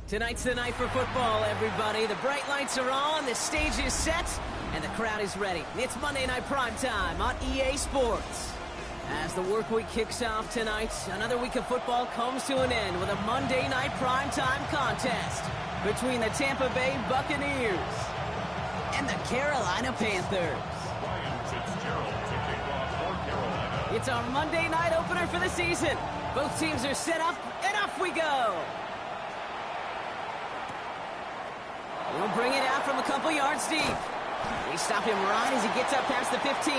Tonight's the night for football, everybody. The bright lights are on, the stage is set, and the crowd is ready. It's Monday Night Primetime on EA Sports. As the work week kicks off tonight, another week of football comes to an end with a Monday Night Primetime contest between the Tampa Bay Buccaneers and the Carolina Panthers. It's our Monday night opener for the season. Both teams are set up, and off we go. We'll bring it out from a couple yards deep. We stop him right as he gets up past the 15.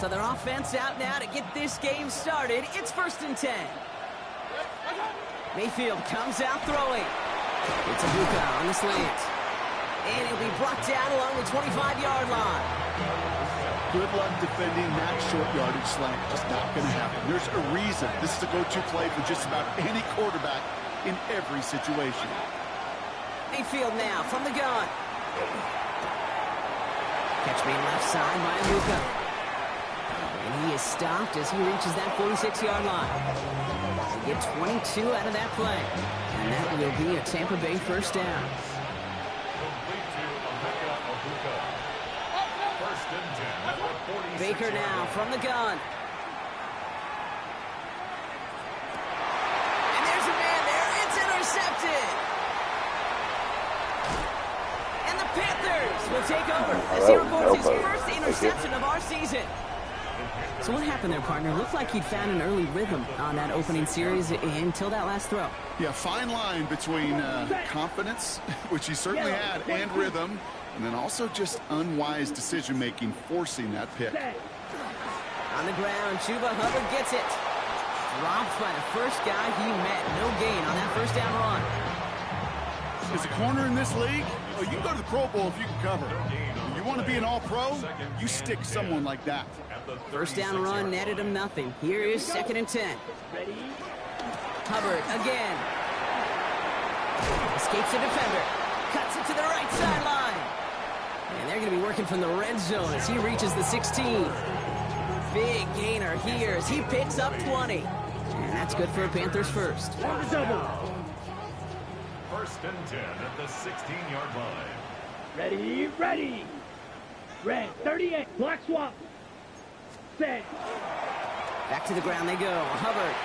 So their offense out now to get this game started. It's 1st and 10. Mayfield comes out throwing. It's a Bucs on the slant. And he'll be brought down along the 25-yard line. Good luck defending that short yardage slant. Just not going to happen. There's a reason this is a go-to play for just about any quarterback in every situation. Mayfield now from the gun. Catch made left side by Luka. And he is stopped as he reaches that 46-yard line. They get 22 out of that play. And that will be a Tampa Bay first down. Baker now from the gun. And there's a man there. It's intercepted. And the Panthers will take over as he records his first interception of our season. So what happened there, partner? Looked like he'd found an early rhythm on that opening series until that last throw. Yeah, fine line between confidence, which he certainly had, and rhythm. And then also just unwise decision-making, forcing that pick. On the ground, Chuba Hubbard gets it. Dropped by the first guy he met. No gain on that first down run. As a corner in this league, oh, you can go to the Pro Bowl if you can cover. You want to be an all-pro, you stick someone like that. First down run netted him nothing. Here is 2nd and 10. Hubbard again. Escapes the defender. Cuts it to the right sideline. And they're going to be working from the red zone as he reaches the 16. Big gainer here as he picks up 20. And that's good for a Panthers first. 1st and 10 at the 16-yard line. Ready. Red, 38, block swap. Set. Back to the ground they go. Hubbard.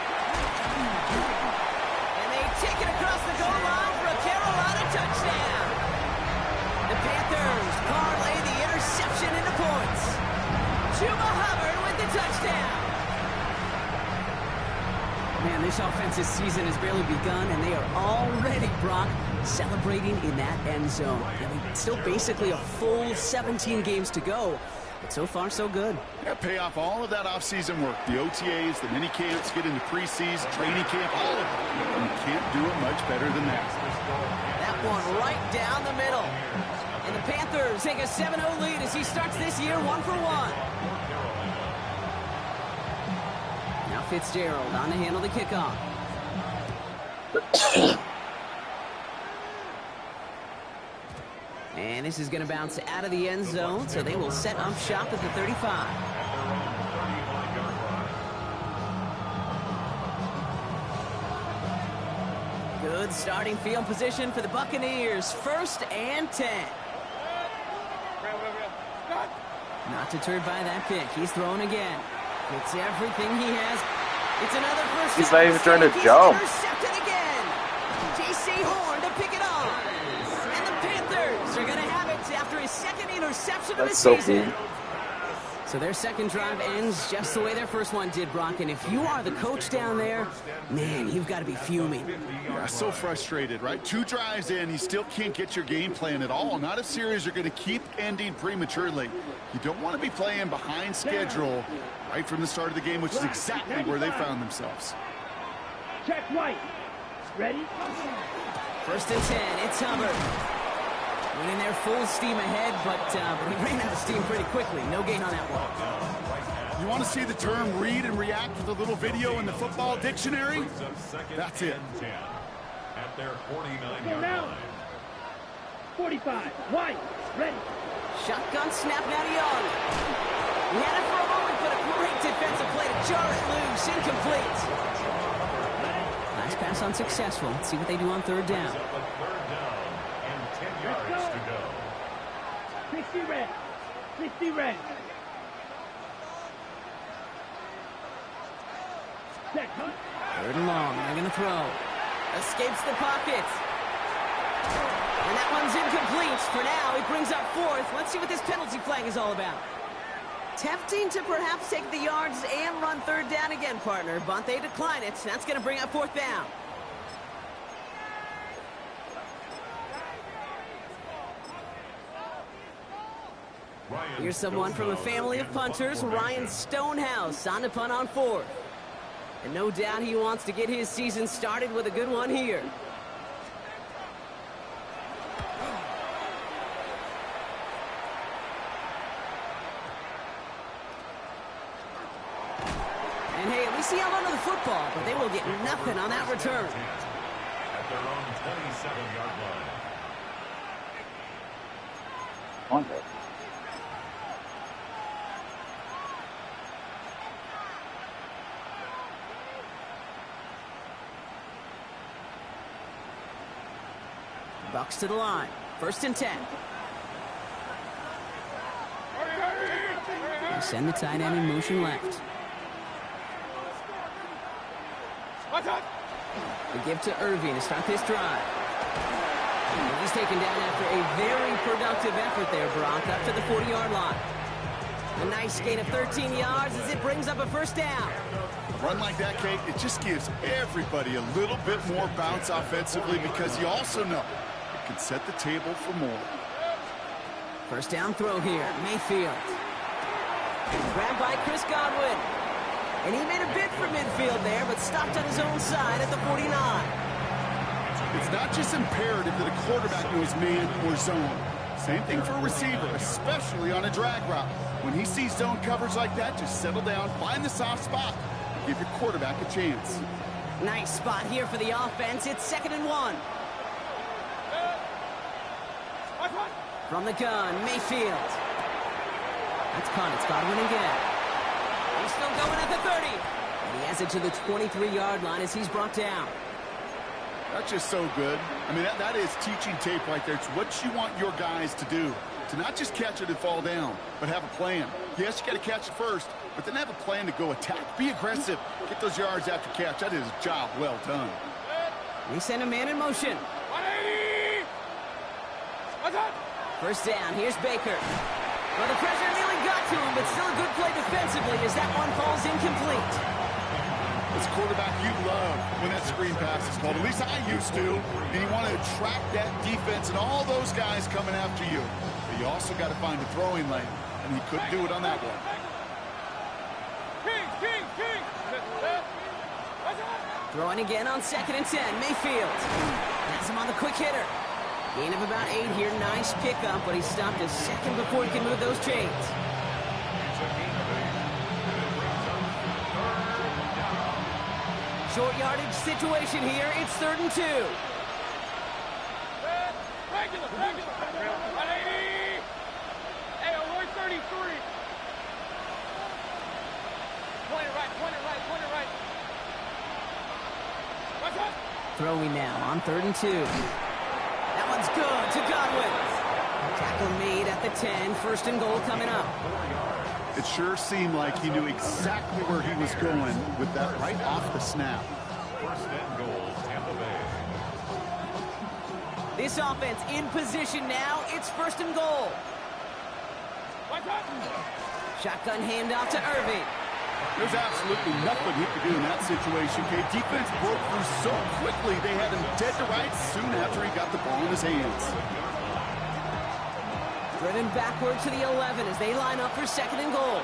And they take it across the goal line for a Carolina touchdown. The Panthers parlay the interception into points. Chuba Hubbard with the touchdown. Man, this offensive season has barely begun, and they are already, Brock, celebrating in that end zone. I mean, it's still basically a full 17 games to go, but so far so good. Yeah, pay off all of that off-season work. The OTAs, the mini camps, get into preseason, training camp, all of it. You can't do it much better than that. That one right down the middle. And the Panthers take a 7-0 lead as he starts this year 1-for-1. Now Fitzgerald on to handle the kickoff. And this is going to bounce out of the end zone, so they will set up shop at the 35. Good starting field position for the Buccaneers. 1st and 10. Not deterred by that pick. He's throwing again. It's everything he has. It's another first. He's not even trying to jump. Intercepted again. J.C. Horn to pick it off. And the Panthers are going to have it after his 2nd interception of the season. Cool. So their second drive ends just the way their first one did, Brock. And if you are the coach down there, man, you've got to be fuming. Yeah, so frustrated, right? 2 drives in, you still can't get your game plan at all. Not if series are going to keep ending prematurely. You don't want to be playing behind schedule right from the start of the game, which is exactly where they found themselves. Check right. Ready? 1st and 10. It's Hubbard. Went in there full steam ahead, but he ran out of steam pretty quickly. No gain on that one. You want to see the term read and react with a little video in the football dictionary? That's it. At their 49-yard line. 45. White. Ready. Shotgun snap now to Young. He had it for a moment, but a great defensive play to jar it loose. Incomplete. Last pass unsuccessful. Let's see what they do on 3rd down. 60 red. 60 red. Check. 3rd and long. They're going to throw. Escapes the pocket. And that one's incomplete. For now, he brings up 4th. Let's see what this penalty flag is all about. Tempting to perhaps take the yards and run 3rd down again, partner. But they decline it. That's going to bring up 4th down. Here's someone from a family of punters, Ryan Stonehouse, on to punt on 4th. And no doubt he wants to get his season started with a good one here. And hey, at least he held onto the football, but they will get nothing on that return. At their own 27-yard line. On it. Bucs to the line. 1st and 10. They send the tight end in motion left. They give to Irving to start this drive. And he's taken down after a very productive effort there, Brock, up to the 40-yard line. A nice gain of 13 yards as it brings up a 1st down. A run like that, Kate, it just gives everybody a little bit more bounce offensively because you also know it can set the table for more. 1st down throw here. Mayfield. Grabbed by Chris Godwin. And he made a bid for midfield there, but stopped on his own side at the 49. It's not just imperative that a quarterback knows man or zone. Same thing for a receiver, especially on a drag route. When he sees zone coverage like that, just settle down, find the soft spot, give your quarterback a chance. Nice spot here for the offense. It's 2nd and 1. From the gun, Mayfield. That's caught. It's Godwin again. He's still going at the 30. And he has it to the 23-yard line as he's brought down. That's just so good. I mean, that is teaching tape right there. It's what you want your guys to do. To not just catch it and fall down, but have a plan. Yes, you got to catch it first, but then have a plan to go attack. Be aggressive. Get those yards after catch. That is a job well done. We send a man in motion. 1st down. Here's Baker. Well, the pressure nearly got to him, but still a good play defensively as that one falls incomplete. As a quarterback, you love when that screen pass is called. At least I used to. And you want to attract that defense and all those guys coming after you. But you also got to find a throwing lane, and he couldn't do it on that one. Throwing again on 2nd and 10. Mayfield has him on the quick hitter. Gain of about 8 here. Nice pickup, but he stopped a second before he can move those chains. Short yardage situation here. It's 3rd and 2. Regular. 180. Hey, Roy 33. Point it right. Watch out. Throwing now on 3rd and 2. That one's good to Godwin. Tackle made at the 10. 1st and goal coming up. It sure seemed like he knew exactly where he was going with that right off the snap. 1st and goal, Tampa Bay. This offense in position now. It's 1st and goal. Shotgun handoff to Irving. There's absolutely nothing he could do in that situation. Okay, defense broke through so quickly they had him dead to rights soon after he got the ball in his hands. Driven backward to the 11 as they line up for 2nd and goal.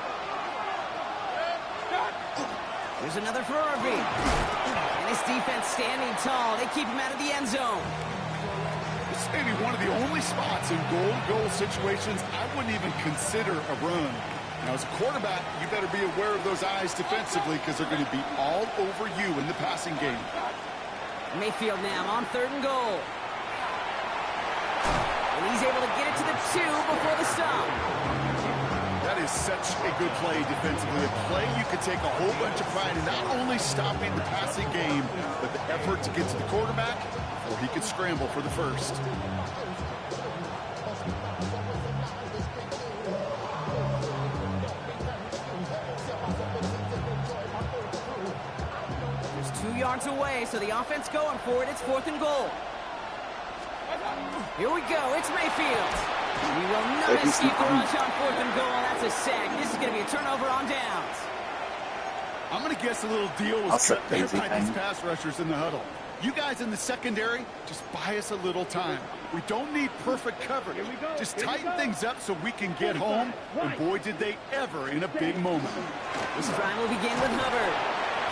There's another for Irving. And his defense standing tall. They keep him out of the end zone. This may be one of the only spots in goal situations I wouldn't even consider a run. Now, as a quarterback, you better be aware of those eyes defensively because they're going to be all over you in the passing game. Mayfield now on 3rd and goal. And he's able to get it to the 2 before the stop. That is such a good play defensively. A play you could take a whole bunch of pride in not only stopping the passing game, but the effort to get to the quarterback before he could scramble for the first. There's 2 yards away, so the offense going for it. It's 4th and goal. Here we go. It's Mayfield. He will not escape the rush on 4th and goal. That's a sack. This is going to be a turnover on downs. I'm going to guess a little deal was set there by these pass rushers in the huddle. You guys in the secondary, just buy us a little time. We don't need perfect coverage. Just tighten things up so we can get home. And boy, did they ever in a big moment. This drive will begin with Hubbard.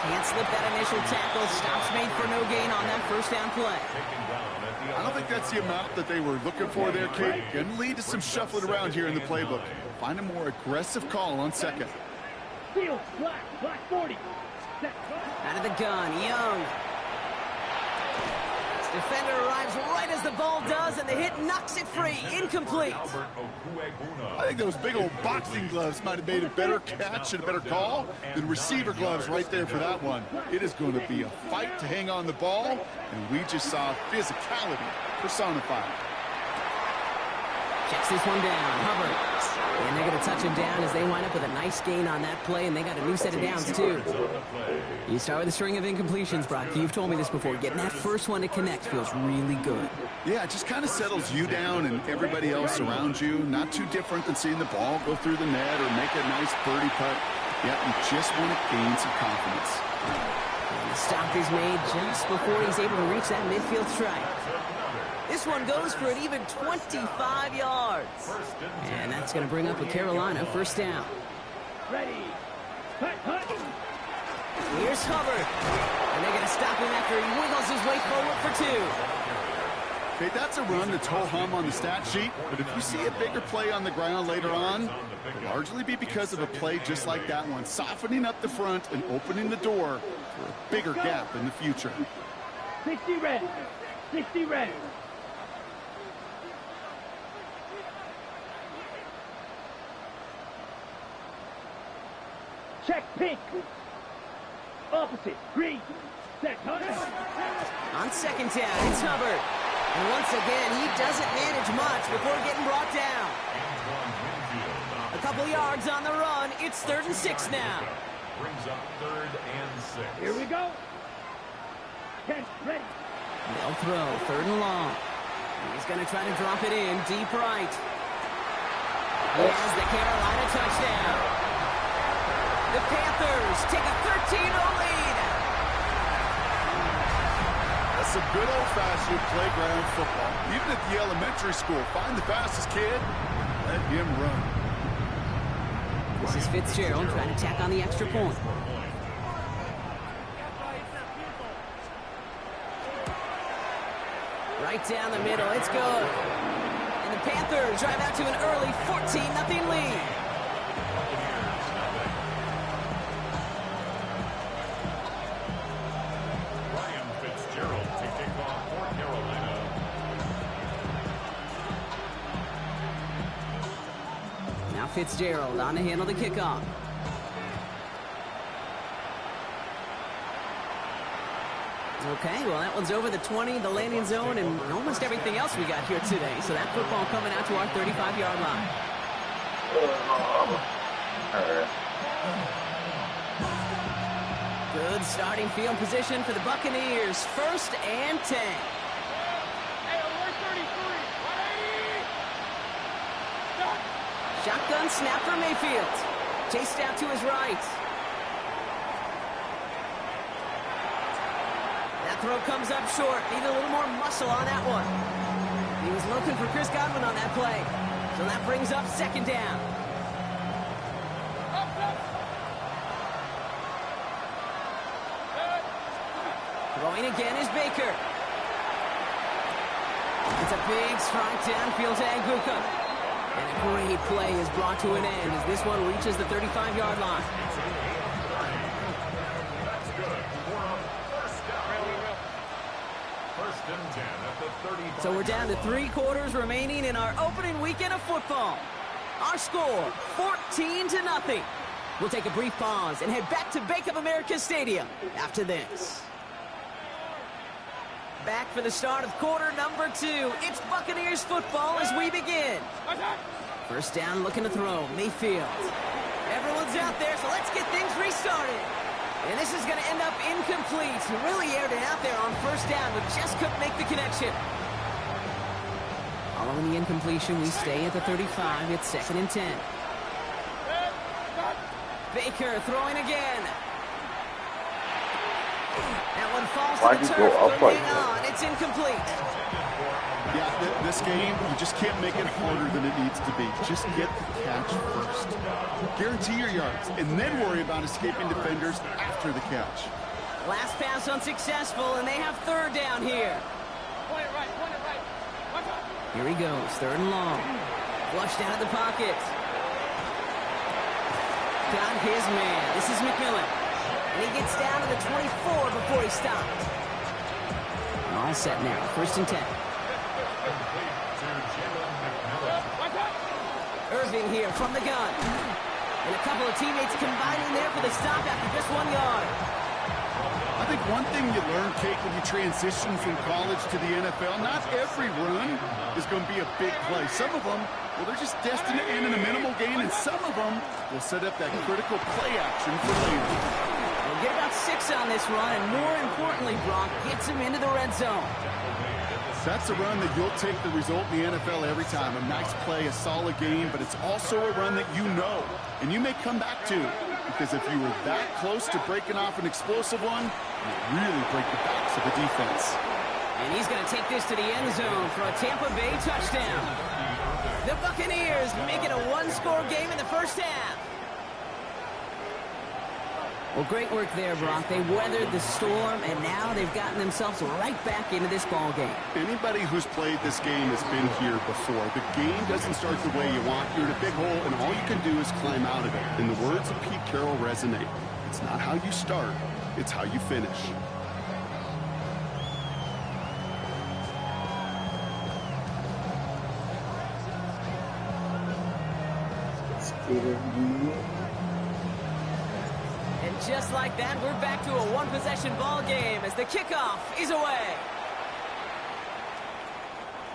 Can't slip that initial tackle. Stops made for no gain on that 1st down play. I don't think that's the amount that they were looking for there, Kate. Going to lead to some shuffling around here in the playbook. Find a more aggressive call on 2nd. Field, black 40. Out of the gun, Young. Defender arrives right as the ball does, and the hit knocks it free. Incomplete. I think those big old boxing gloves might have made a better catch and a better call than receiver gloves right there for that one. It is going to be a fight to hang on the ball, and we just saw physicality personified. Checks this one down. Hubbard. And they're going to touch him down as they wind up with a nice gain on that play, and they got a new set of downs, too. You start with a string of incompletions, Brock. You've told me this before. Getting that first one to connect feels really good. Yeah, it just kind of settles you down and everybody else around you. Not too different than seeing the ball go through the net or make a nice birdie putt. Yeah, you just want to gain some confidence. And the stop is made just before he's able to reach that midfield strike. This one goes for an even 25 yards. And that's going to bring up a Carolina 1st down. Ready. Hut. Here's Hubbard. And they're going to stop him after he wiggles his way forward for 2. Okay, that's a run that's ho-hum on the stat sheet, but if you see a bigger play on the ground later on, it'll largely be because of a play just like that one, softening up the front and opening the door for a bigger gap in the future. 60 red. 60 red. Check pink. Opposite. Green. Set. On 2nd down, it's Hubbard. And once again, he doesn't manage much before getting brought down. A couple yards on the run. It's 3rd and 6 now. Brings up 3rd and 6. Here we go. 10. Ready. They'll throw 3rd and long. He's going to try to drop it in deep right. He has the Carolina touchdown. The Panthers take a 13-0 lead. some good old-fashioned playground football. Even at the elementary school, find the fastest kid, let him run. This is Fitzgerald trying to tack on the extra point. Right down the middle, it's good. And the Panthers drive out to an early 14-0 lead. Now Fitzgerald on to handle the kickoff. Okay, well, that one's over the 20, the landing zone, and almost everything else we got here today. So that football coming out to our 35-yard line. Good starting field position for the Buccaneers. 1st and 10. Shotgun snap for Mayfield. Chased out to his right. That throw comes up short. Need a little more muscle on that one. He was looking for Chris Godwin on that play. So that brings up 2nd down. Throwing again is Baker. It's a big strike downfield to Aguka. And a great play is brought to an end as this one reaches the 35-yard line. That's good. First and 10 at the 35. So we're down to 3 quarters remaining in our opening weekend of football. Our score, 14-0. We'll take a brief pause and head back to Bank of America Stadium after this. Back for the start of quarter number 2. It's Buccaneers football as we begin. 1st down, looking to throw. Mayfield. Everyone's out there, so let's get things restarted. And this is going to end up incomplete. He really aired it out there on 1st down, but just couldn't make the connection. Following the incompletion, we stay at the 35. It's 2nd and 10. Baker throwing again. That one falls to the turf, but hang on, it's incomplete. Yeah, this game, you just can't make it harder than it needs to be. Just get the catch first. Guarantee your yards, and then worry about escaping defenders after the catch. Last pass unsuccessful, and they have 3rd down here. Point it right. Here he goes, 3rd and long. Flushed out of the pocket. Got his man. This is McMillan. And he gets down to the 24 before he stopped. All set now, 1st and 10. Irving here from the gun. And a couple of teammates combining there for the stop after just 1 yard. I think one thing you learn, Kate, when you transition from college to the NFL, not every run is going to be a big play. Some of them, well, they're just destined to end in a minimal gain, and some of them will set up that critical play action for later. We'll get about 6 on this run, and more importantly, Brock gets him into the red zone. That's a run that you'll take the result in the NFL every time. A nice play, a solid game, but it's also a run that you know, and you may come back to, because if you were that close to breaking off an explosive one, you really break the backs of the defense. And he's going to take this to the end zone for a Tampa Bay touchdown. The Buccaneers make it a 1-score game in the 1st half. Well, great work there, Brock. They weathered the storm, and now they've gotten themselves right back into this ball game. Anybody who's played this game has been here before. The game doesn't start the way you want. You're in a big hole, and all you can do is climb out of it. And the words of Pete Carroll resonate. It's not how you start, it's how you finish. And just like that, we're back to a 1-possession ball game as the kickoff is away.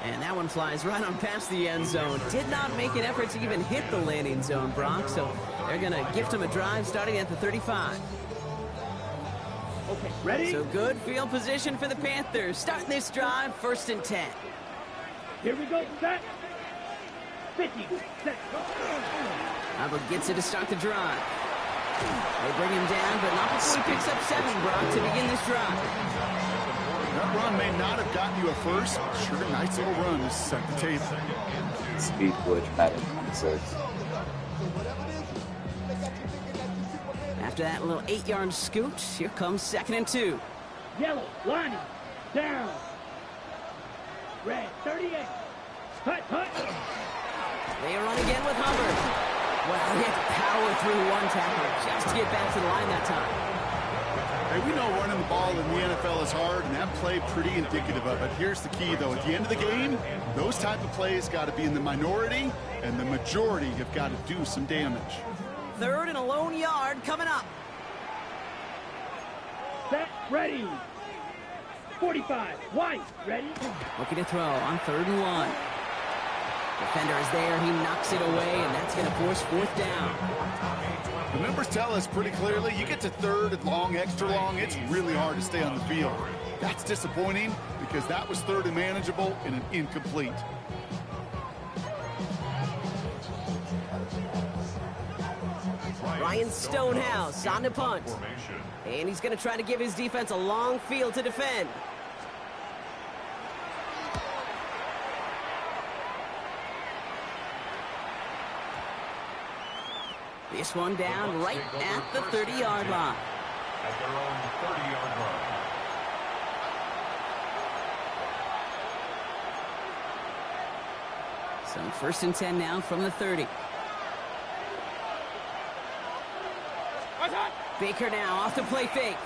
And that one flies right on past the end zone. Did not make an effort to even hit the landing zone, Brock. So they're going to gift him a drive starting at the 35. Okay, ready? So good field position for the Panthers. Starting this drive, 1st and 10. Here we go, set. 50, set. Hubbard gets it to start the drive. They bring him down, but not before he picks up 7, Brock, to begin this drive. That run may not have gotten you a first, but sure, a nice little run to set the table. Speed glitch pattern 26. After that little 8-yard scoot, here comes 2nd and 2. Yellow, lining, down. Red, 38. Hut, hut. They run again with Hubbard. Well, he had to power through one tackle just to get back to the line that time. Hey, we know running the ball in the NFL is hard, and that play pretty indicative of it. Here's the key, though. At the end of the game, those type of plays got to be in the minority, and the majority have got to do some damage. 3rd and a lone yard coming up. Set, ready. 45, White, ready. Looking to throw on 3rd and 1. Defender is there. He knocks it away, and that's going to force 4th down. The numbers tell us pretty clearly, you get to 3rd and long, extra long, it's really hard to stay on the field. That's disappointing because that was 3rd and manageable and an incomplete. Ryan Stonehouse on the punt. And he's going to try to give his defense a long field to defend. This one down right at the 30-yard line. At their own 30-yard line. So 1st and 10 now from the 30. Baker now off the play fake.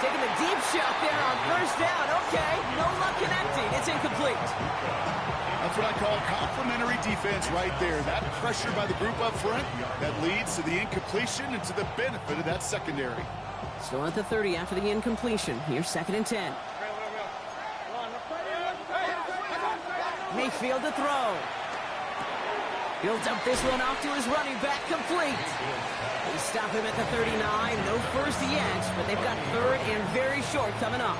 Taking the deep shot there on 1st down. Okay, no luck connecting. It's incomplete. That's what I call complimentary defense right there. That pressure by the group up front, that leads to the incompletion and to the benefit of that secondary. Still at the 30 after the incompletion. Here's 2nd and 10. Mayfield to throw. He'll dump this one off to his running back, complete. They stop him at the 39. No first yet, but they've got 3rd and very short coming up.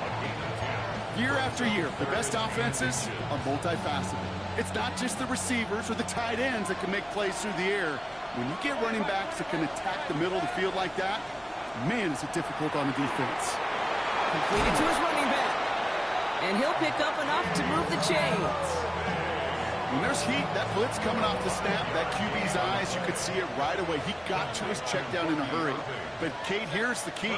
Year after year, the best offenses are multifaceted. It's not just the receivers or the tight ends that can make plays through the air. When you get running backs that can attack the middle of the field like that, man, is it difficult on the defense. Completed to his running back. And he'll pick up enough to move the chains. When there's heat, that blitz coming off the snap, that QB's eyes, you could see it right away. He got to his check down in a hurry. But, Kate, here's the key.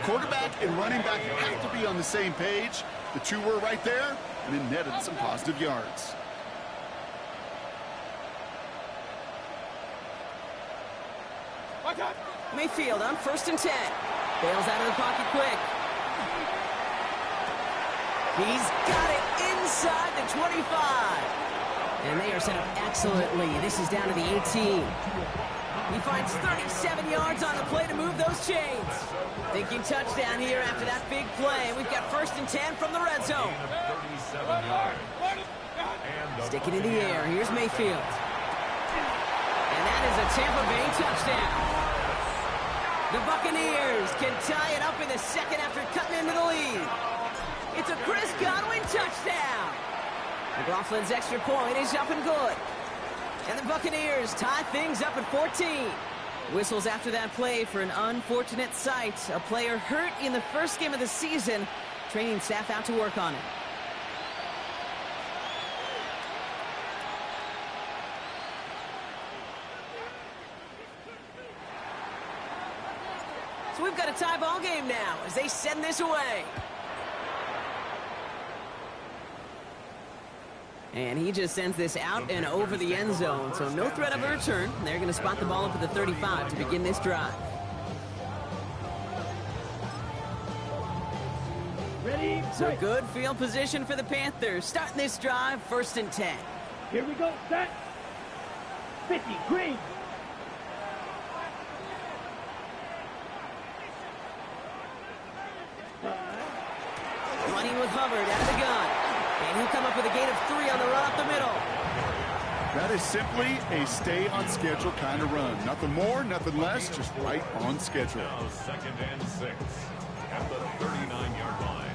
Quarterback and running back have to be on the same page. The two were right there, and it netted some positive yards. Mayfield on 1st and 10. Bails out of the pocket quick. He's got it inside the 25. And they are set up excellently. This is down to the 18. He finds 37 yards on the play to move those chains. Thinking touchdown here after that big play. We've got 1st and 10 from the red zone. Stick it in the air. Here's Mayfield. And that is a Tampa Bay touchdown. The Buccaneers can tie it up in the 2nd after cutting into the lead. It's a Chris Godwin touchdown. McLaughlin's extra point is up and good. And the Buccaneers tie things up at 14. Whistles after that play for an unfortunate sight. A player hurt in the first game of the season. Training staff out to work on it. So we've got a tie ball game now as they send this away. And he just sends this out and over the end zone. So no threat of a return. They're going to spot the ball up at the 35 to begin this drive. Ready, So good field position for the Panthers. Starting this drive, 1st and 10. Here we go, set. 50, green. Running with Hubbard out of the gun. And he'll come up with a gain of 3 on the run up the middle. That is simply a stay-on-schedule kind of run. Nothing more, nothing less, just right on schedule. Now 2nd and 6 at the 39-yard line.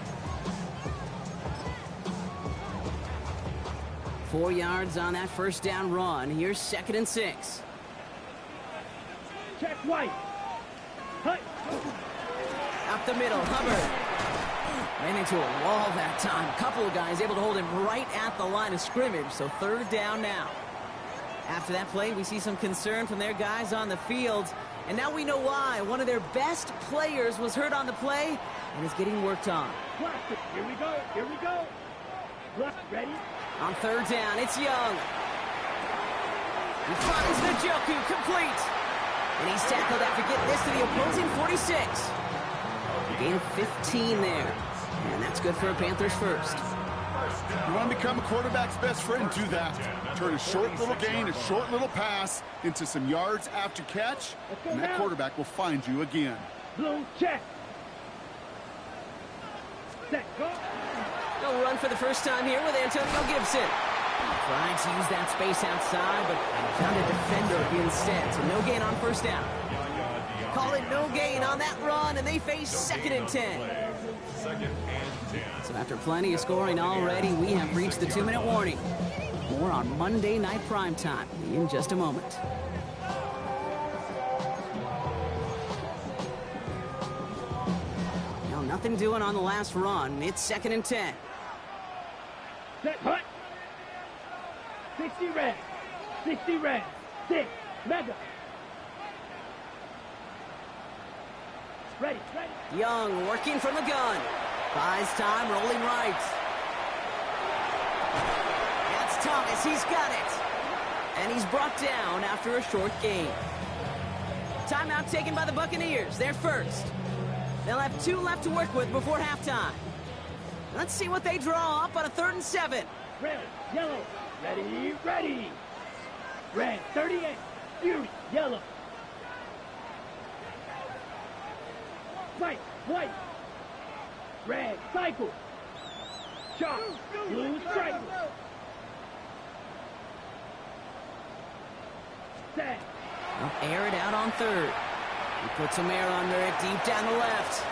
4 yards on that 1st down run. Here's 2nd and 6. Check White. Hut. the middle. Hubbard ran into a wall that time. A couple of guys able to hold him right at the line of scrimmage, so third down now. After that play, we see some concern from their guys on the field, and now we know why. One of their best players was hurt on the play and is getting worked on. Here we go. Here we go. Ready? On third down, it's Young. He finds Njoku complete. And he's tackled after getting this to the opposing 46. A gain of 15 there. And that's good for a Panthers first. You want to become a quarterback's best friend, do that. Turn a short little gain, a short little pass into some yards after catch, and that quarterback will find you again. Blue check. Set, go. No run for the first time here with Antonio Gibson. Trying to use that space outside, but found a defender instead. So no gain on first down. Call it no gain on that run, and they face 2nd and 10. So after plenty of scoring already, we have reached the 2-minute warning. More on Monday Night Primetime in just a moment. Now nothing doing on the last run. It's 2nd and 10. Set, hut. 60 red. 60 red. 6. Mega. Ready. Young working from the gun. Buys time, rolling right. That's Thomas, he's got it. And he's brought down after a short gain. Timeout taken by the Buccaneers, they're first. They'll have 2 left to work with before halftime. Let's see what they draw up on a 3rd and 7. Red, yellow. Ready. Red, 38. Fury, yellow. White. Red, cycle. Chop, blue, strike. Set. They'll air it out on 3rd. He puts some air under it deep down the left.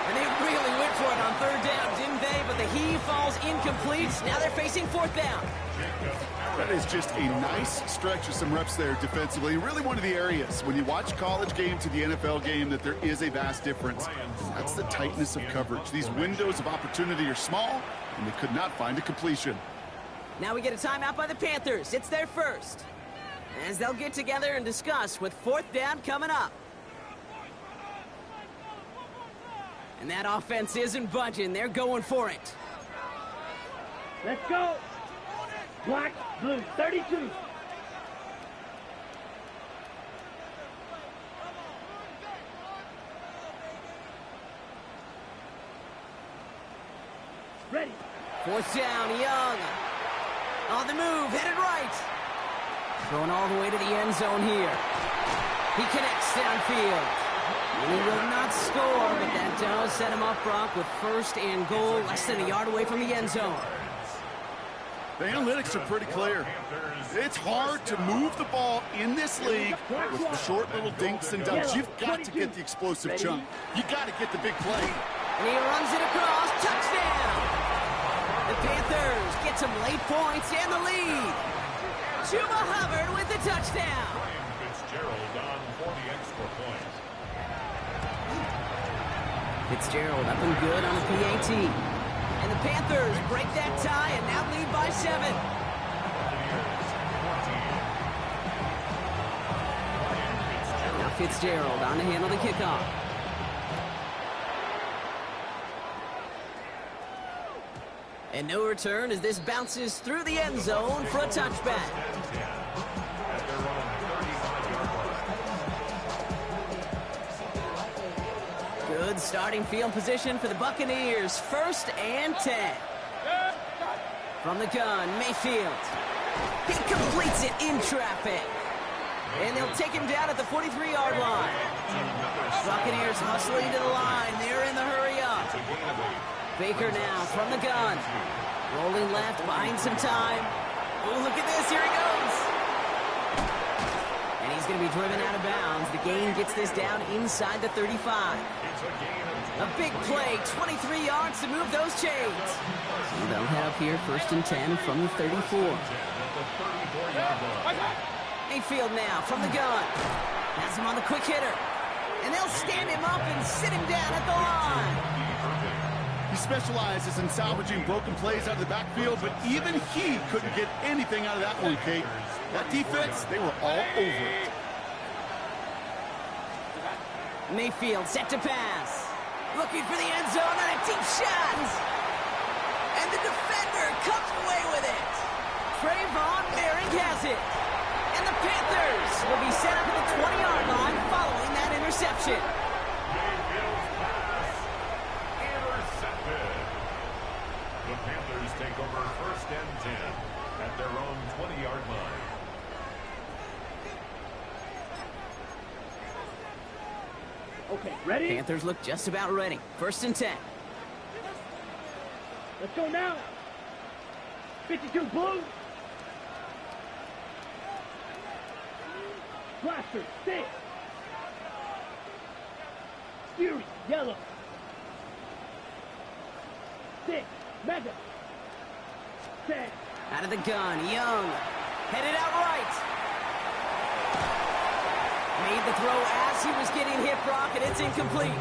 And they really went for it on 3rd down, didn't they? But the heave falls incomplete. Now they're facing 4th down. That is just a nice stretch of some reps there defensively. Really one of the areas when you watch college game to the NFL game that there is a vast difference. That's the tightness of coverage. These windows of opportunity are small, and they could not find a completion. Now we get a timeout by the Panthers. It's their first. As they'll get together and discuss with 4th down coming up. And that offense isn't budging. They're going for it. Let's go. Black, blue, 32. Ready. 4th down, Young. On the move, headed right. Going all the way to the end zone here. He connects downfield. He will not score, but that does set him up, Brock, with 1st and goal, less than a yard away from the end zone. The analytics are pretty clear. It's hard to move the ball in this league with the short little dinks and dunks. You've got to get the explosive chunk. You got to get the big play. And he runs it across. Touchdown! The Panthers get some late points and the lead. Chuba Hubbard with the touchdown. Fitzgerald on for the extra point. Fitzgerald up and good on the PAT. And the Panthers break that tie and now lead by 7. Now Fitzgerald on to handle the kickoff. And no return as this bounces through the end zone for a touchback. Good starting field position for the Buccaneers. 1st and 10. From the gun, Mayfield. He completes it in traffic. And they'll take him down at the 43-yard line. Buccaneers hustling to the line. They're in the hurry up. Baker now from the gun. Rolling left, buying some time. Oh, look at this. Here he goes. And he's going to be driven out of bounds. The gain gets this down inside the 35. A big play, 23 yards to move those chains. So they'll head up here 1st and 10 from the 34. Mayfield now from the gun. Has him on the quick hitter. And they'll stand him up and sit him down at the line. He specializes in salvaging broken plays out of the backfield, but even he couldn't get anything out of that one, Kate. That defense, they were all over it. Mayfield set to pass. Looking for the end zone on a deep shot. And the defender comes away with it. Trayvon Merrick has it. And the Panthers will be set up at the 20-yard line following that interception. Mayfield's pass intercepted. The Panthers take over 1st and 10 at their own 20-yard line. Okay, ready? Panthers look just about ready. 1st and 10. Let's go now. 52 blue. Blaster, 6. Fury, yellow. 6, mega. 10. Out of the gun, Young. Headed out right. Made the throw as he was getting hit, Brock, and it's incomplete.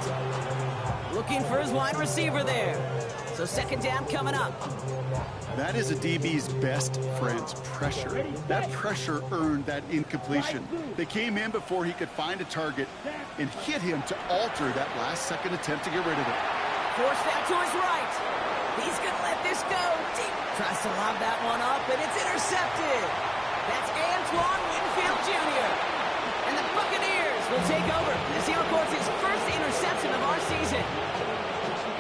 Looking for his wide receiver there. So 2nd down coming up. That is a DB's best friend's pressure. That pressure earned that incompletion. They came in before he could find a target and hit him to alter that last-second attempt to get rid of it. Forced out to his right. He's going to let this go deep. Tries to lob that one up, and it's intercepted. That's Antoine Winfield Jr. And the Buccaneers will take over as he records his first interception of our season.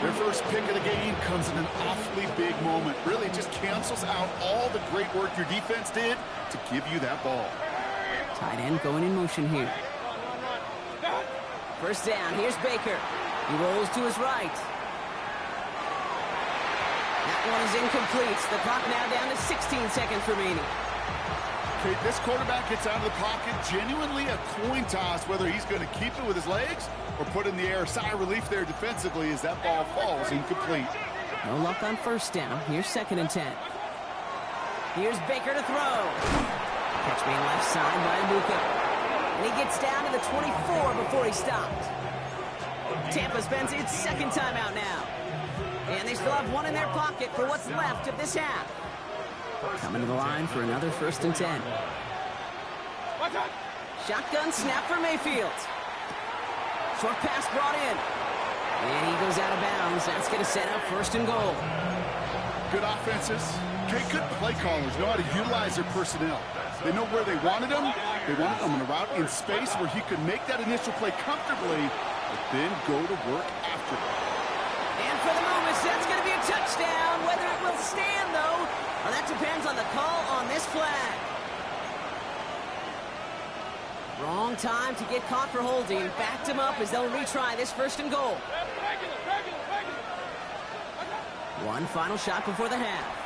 Their first pick of the game comes in an awfully big moment. Really just cancels out all the great work your defense did to give you that ball. Tight end going in motion here. 1st down, here's Baker. He rolls to his right. That one is incomplete. The clock now down to 16 seconds remaining. Okay, this quarterback gets out of the pocket, genuinely a coin toss whether he's going to keep it with his legs or put in the air. Sigh of relief there defensively as that ball falls incomplete. No luck on 1st down. Here's 2nd and 10. Here's Baker to throw. Catch being left side by Luka. And he gets down to the 24 before he stopped. Tampa spends its 2nd timeout now. And they still have one in their pocket for what's left of this half. Coming to the line for another 1st and 10. Shotgun snap for Mayfield. Short pass brought in. And he goes out of bounds. That's going to set up 1st and goal. Good offenses. Okay, good play callers know how to utilize their personnel. They know where they wanted them. They wanted them in a route in space where he could make that initial play comfortably, but then go to work after it. And for the moment, that's going to be a touchdown. Whether it will stand, though, well, that depends on the call on this flag. Wrong time to get caught for holding. Backed him up as they'll retry this 1st and goal. One final shot before the half.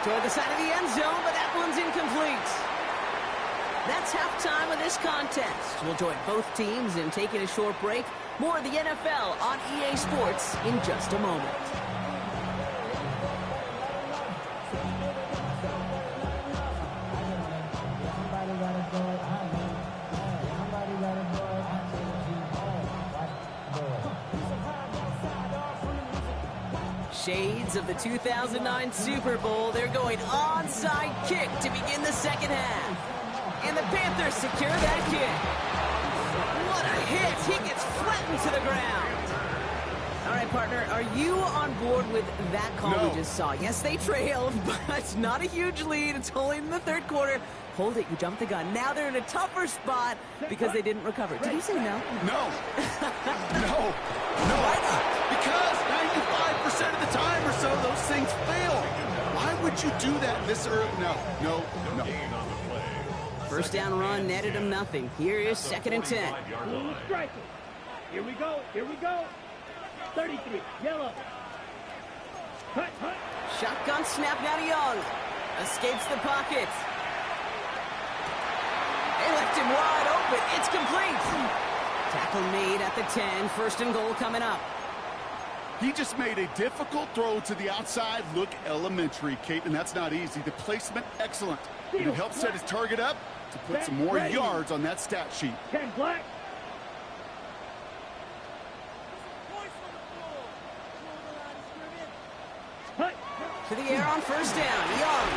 Toward the side of the end zone, but that one's incomplete. That's halftime of this contest. We'll join both teams in taking a short break. More of the NFL on EA Sports in just a moment. Shades of the 2009 Super Bowl. They're going onside kick to begin the 2nd half. And the Panthers secure that kick. What a hit. He gets flattened to the ground. All right, partner, are you on board with that call we just saw? Yes, they trailed, but it's not a huge lead. It's only in the 3rd quarter. Hold it. You jumped the gun. Now they're in a tougher spot because they didn't recover. Did you say no? No. No. Why not? Because 95% of the time or so, those things fail. Why would you do that this early? No. 1st down run netted him nothing. Here is 2nd and 10. Here we go. 33, yellow. Cut. Shotgun snap now to Young. Escapes the pocket. They left him wide open. It's complete. Tackle made at the 10. 1st and goal coming up. He just made a difficult throw to the outside. Look elementary, Kate, and that's not easy. The placement, excellent. It helped set his target up to put some more yards on that stat sheet. 10 black. To the air on first down. Young.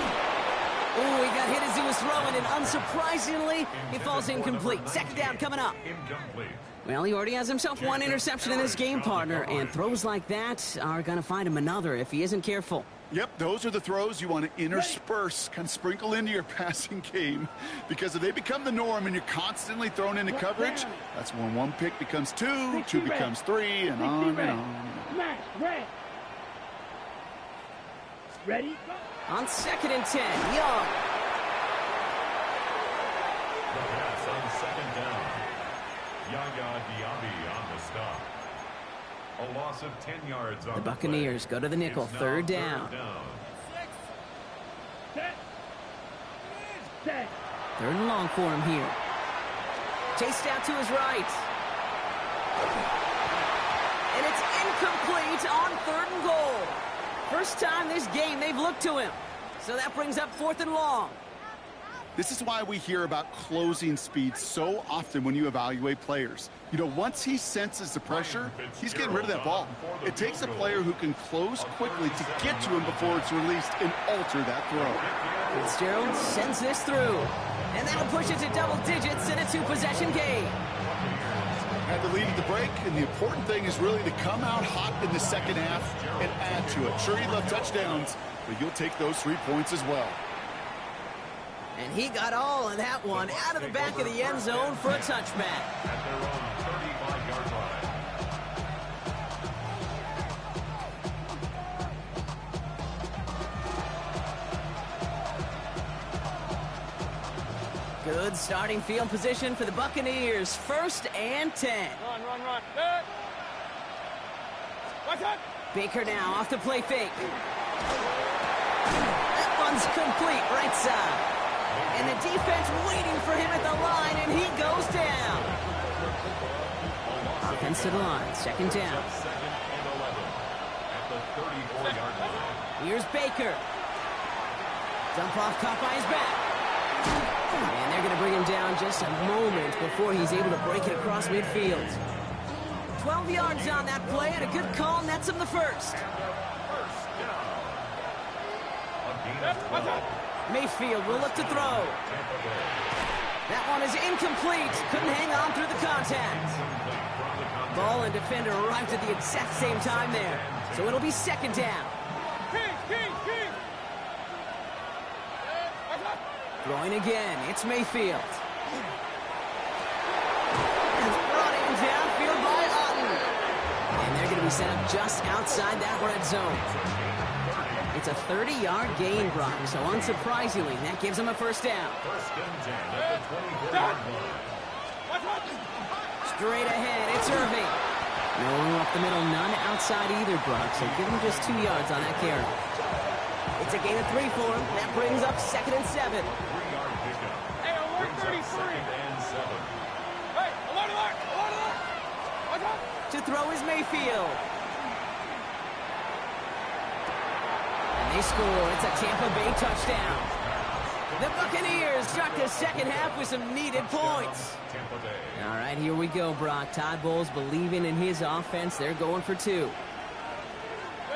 Ooh, he got hit as he was throwing, and unsurprisingly, he falls incomplete. Second down coming up. Incomplete. Well, he already has himself one interception in his game, partner, and throws like that are going to find him another if he isn't careful. Yep, those are the throws you want to intersperse, kind of sprinkle into your passing game. Because if they become the norm and you're constantly thrown into coverage, that's when one pick becomes two, two becomes three, and on and on. Smash, red. Ready? On 2nd and 10, Young. The pass on second down. Yaya Diaby on the stop. A loss of 10 yards on The Buccaneers go to the nickel, third down. Set. Set. 3rd and long for him here. Chased out to his right. And it's incomplete on 3rd and goal. First time this game they've looked to him. So that brings up 4th and long. This is why we hear about closing speed so often when you evaluate players. You know, once he senses the pressure, he's getting rid of that ball. It takes a player who can close quickly to get to him before it's released and alter that throw. Fitzgerald sends this through. And that'll push it to double digits in a 2-possession game. Had the lead at the break, and the important thing is really to come out hot in the second half and add to it. Sure, he left touchdowns, but you'll take those 3 points as well. And he got all of that one out of the back of the end zone for a touchback. At their own 35-yard line. Good starting field position for the Buccaneers. 1st and 10. Run. Good. Watch out. Baker now off the play fake. That one's complete right side. And the defense waiting for him at the line, and he goes down. Offense to the line, 2nd down. 2nd and 11 at the 34-yard line. Here's Baker. Dump off caught by his back. And they're going to bring him down just a moment before he's able to break it across midfield. 12 yards on that play, and a good call nets him the first. First down. A gain of 12. Mayfield will look to throw. That one is incomplete. Couldn't hang on through the contact. Ball and defender arrived at the exact same time there. So it'll be 2nd down. King. Throwing again. It's Mayfield. It's brought in downfield by Otten. And they're going to be set up just outside that red zone. It's a 30-yard gain, Brock, so unsurprisingly, that gives him a first down. 1st and 10 at the 24-yard line. Straight ahead, it's Irving. No one up the middle, none outside either, Brock, so give him just 2 yards on that carry. It's a gain of 3 for him. That brings up 2nd and 7. 3-yard pickup. Hey, alert Brings up 33. 2nd and 7. Hey, alert. Watch out. To throw is Mayfield. And they score. It's a Tampa Bay touchdown. The Buccaneers start the second half with some needed points. Tampa Bay. All right, here we go, Brock. Todd Bowles believing in his offense. They're going for 2.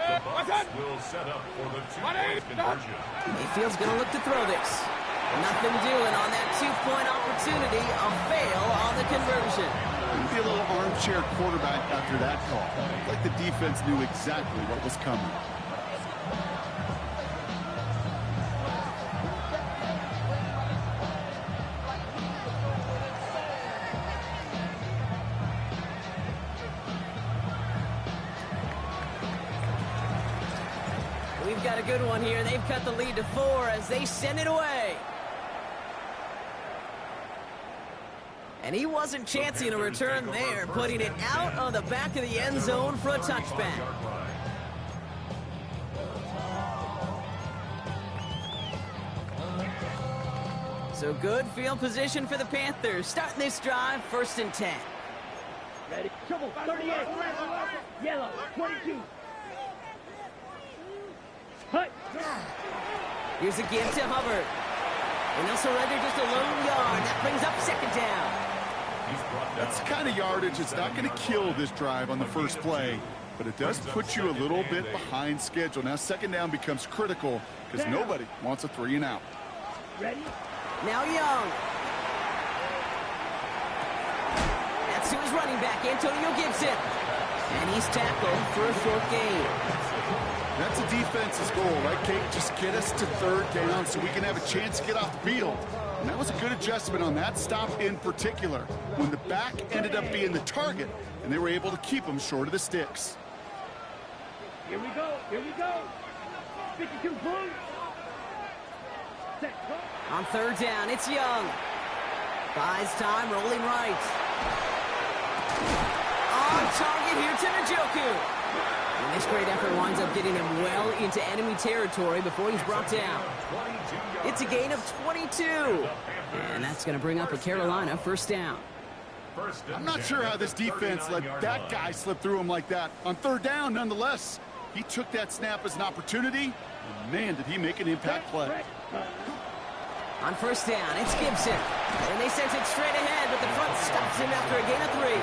The Bucs will set up for the 2-point conversion. Mayfield's going to look to throw this. Nothing doing on that 2-point opportunity. A fail on the conversion. Maybe a little armchair quarterback after that call. Like the defense knew exactly what was coming. We've got a good one here. They've cut the lead to 4 as they send it away. And he wasn't chancing a return there, putting it out of the back of the end zone for a touchback. So good field position for the Panthers. Starting this drive, 1st and 10. Ready? Trouble, 38. Yellow, 22. Hut. Here's a give to Hubbard. And they'll surrender just a lone yard. That brings up 2nd down. That's the kind of yardage that's not going to kill this drive on the first play. but it does put you a little bit behind schedule. Now, second down becomes critical because nobody wants a 3 and out. Ready? Now Young. That's to his running back, Antonio Gibson. And he's tackled for a short gain. That's a defense's goal, right, Kate? Just get us to third down so we can have a chance to get off the field. And that was a good adjustment on that stop in particular, when the back ended up being the target, and they were able to keep him short of the sticks. Here we go. Here we go. 52 points. Set. On third down, it's Young. Buys time, rolling right. On target here to Njoku. And this great effort winds up getting him well into enemy territory before he's brought down. It's a gain of 22. And that's going to bring up a Carolina first down. I'm not sure how this defense let that guy slip through him like that. On third down, nonetheless, he took that snap as an opportunity, and man, did he make an impact play. On first down, it's Gibson. And they sent it straight ahead, but the front stops him after a gain of 3.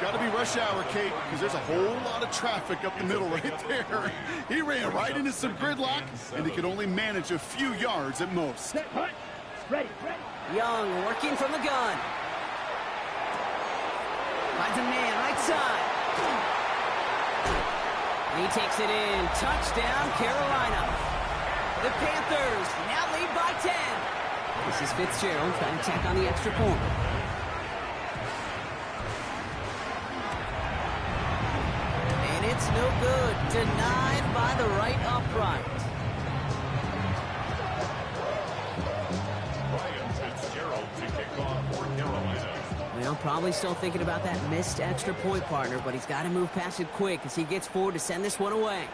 Got to be rush hour, Kate, because there's a whole lot of traffic up the middle right there. He ran right into some gridlock, and he could only manage a few yards at most. Ready. Young working from the gun. Finds a man right side. And he takes it in. Touchdown, Carolina. The Panthers now lead by 10. This is Fitzgerald trying to tack on the extra point. And it's no good. Denied by the right upright. Ryan Fitzgerald to kick off for Carolina. Well, probably still thinking about that missed extra point, partner, but he's got to move past it quick as he gets forward to send this one away.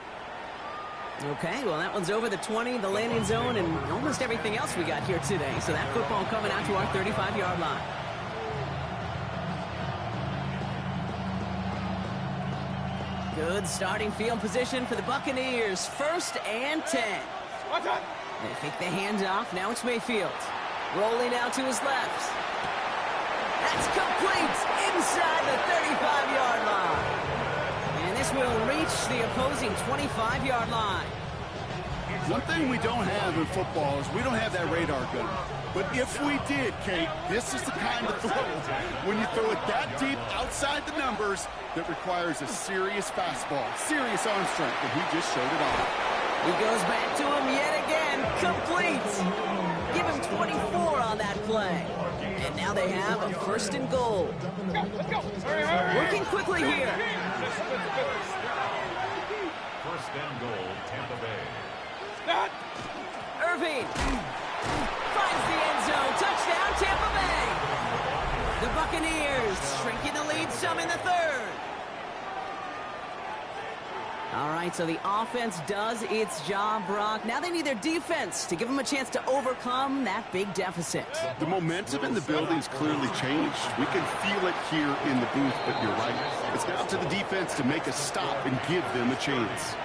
Okay, well, that one's over the 20, the landing zone, and almost everything else we got here today. So that football coming out to our 35-yard line. Good starting field position for the Buccaneers. 1st and 10. They fake the handoff. Now it's Mayfield. Rolling out to his left. That's complete inside the 35-yard line. And this will reach the opposing 25-yard line. One thing we don't have in football is we don't have that radar gun. But if we did, Kate, this is the kind of throw, when you throw it that deep outside the numbers, that requires a serious fastball, serious arm strength, and he just showed it off. He goes back to him yet again. Complete. Give him 24 on that play. And now they have a 1st and goal. Let's go. Hurry. Working quickly here. 1st and goal, Tampa Bay. Irving finds the end zone. Touchdown, Tampa Bay. The Buccaneers shrinking the lead some in the 3rd. All right, so the offense does its job, Brock. Now they need their defense to give them a chance to overcome that big deficit. The momentum in the building's clearly changed. We can feel it here in the booth, but you're right. It's now to the defense to make a stop and give them a chance.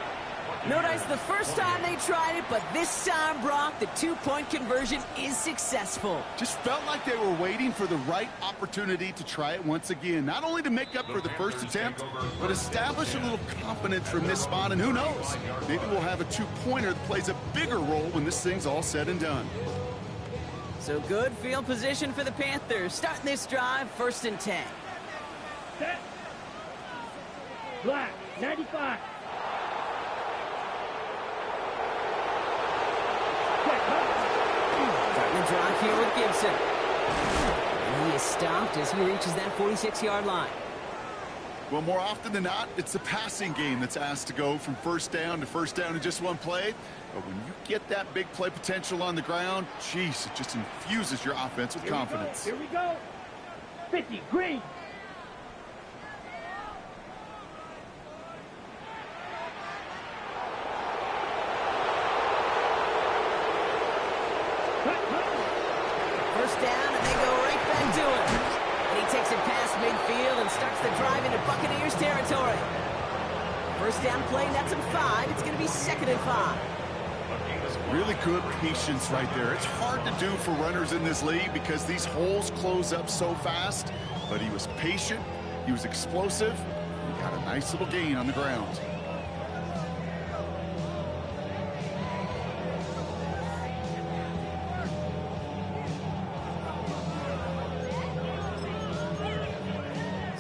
Notice the first time they tried it, but this time, Brock, the 2-point conversion is successful. Just felt like they were waiting for the right opportunity to try it once again. Not only to make up for the first attempt, but establish a little confidence from this spot. And who knows, maybe we'll have a 2-pointer that plays a bigger role when this thing's all said and done. So good field position for the Panthers. Starting this drive, 1st and 10. Set. Black. 95. Starting the drive here with Gibson. And he is stopped as he reaches that 46-yard line. Well, more often than not, it's the passing game that's asked to go from 1st down to 1st down in just one play. But when you get that big play potential on the ground, geez, it just infuses your offense with confidence. Here we go. 50, green. First down, and they go right back to him. And he takes it past midfield and starts the drive into Buccaneers territory. First down play, that's him 5. It's going to be 2nd and 5. Really good patience right there. It's hard to do for runners in this league because these holes close up so fast. But he was patient, he was explosive, Got a nice little gain on the ground.